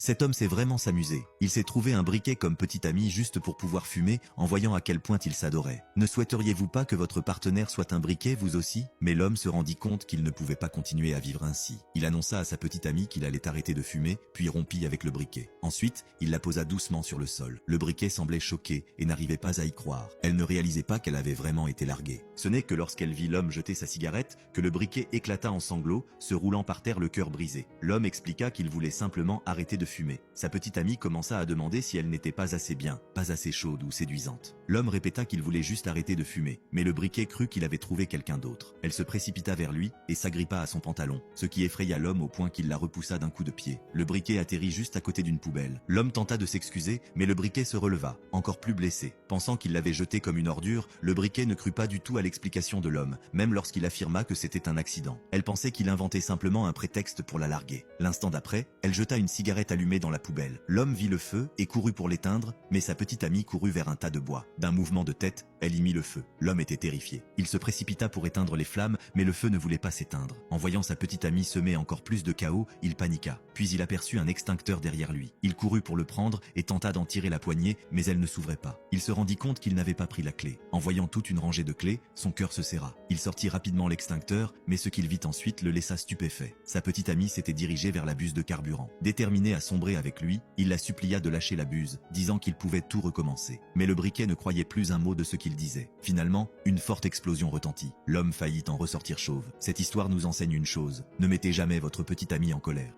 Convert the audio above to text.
Cet homme sait vraiment s'amuser. Il s'est trouvé un briquet comme petit ami juste pour pouvoir fumer en voyant à quel point il s'adorait. Ne souhaiteriez-vous pas que votre partenaire soit un briquet vous aussi? Mais l'homme se rendit compte qu'il ne pouvait pas continuer à vivre ainsi. Il annonça à sa petite amie qu'il allait arrêter de fumer, puis rompit avec le briquet. Ensuite, il la posa doucement sur le sol. Le briquet semblait choqué et n'arrivait pas à y croire. Elle ne réalisait pas qu'elle avait vraiment été larguée. Ce n'est que lorsqu'elle vit l'homme jeter sa cigarette que le briquet éclata en sanglots, se roulant par terre le cœur brisé. L'homme expliqua qu'il voulait simplement arrêter de fumer. Sa petite amie commença à demander si elle n'était pas assez bien, pas assez chaude ou séduisante. L'homme répéta qu'il voulait juste arrêter de fumer, mais le briquet crut qu'il avait trouvé quelqu'un d'autre. Elle se précipita vers lui et s'agrippa à son pantalon, ce qui effraya l'homme au point qu'il la repoussa d'un coup de pied. Le briquet atterrit juste à côté d'une poubelle. L'homme tenta de s'excuser, mais le briquet se releva, encore plus blessé. Pensant qu'il l'avait jeté comme une ordure, le briquet ne crut pas du tout à l'explication de l'homme, même lorsqu'il affirma que c'était un accident. Elle pensait qu'il inventait simplement un prétexte pour la larguer. L'instant d'après, elle jeta une cigarette allumée dans la poubelle. L'homme vit le feu et courut pour l'éteindre, mais sa petite amie courut vers un tas de bois. D'un mouvement de tête, elle y mit le feu. L'homme était terrifié. Il se précipita pour éteindre les flammes, mais le feu ne voulait pas s'éteindre. En voyant sa petite amie semer encore plus de chaos, il paniqua. Puis il aperçut un extincteur derrière lui. Il courut pour le prendre et tenta d'en tirer la poignée, mais elle ne s'ouvrait pas. Il se rendit compte qu'il n'avait pas pris la clé. En voyant toute une rangée de clés, son cœur se serra. Il sortit rapidement l'extincteur, mais ce qu'il vit ensuite le laissa stupéfait. Sa petite amie s'était dirigée vers la buse de carburant. Déterminé à sombrer avec lui, il la supplia de lâcher la buse, disant qu'il pouvait tout recommencer. Mais le briquet ne croyait plus un mot de ce qu'il disait. Finalement, une forte explosion retentit. L'homme faillit en ressortir chauve. Cette histoire nous enseigne une chose: ne mettez jamais votre petite amie en colère.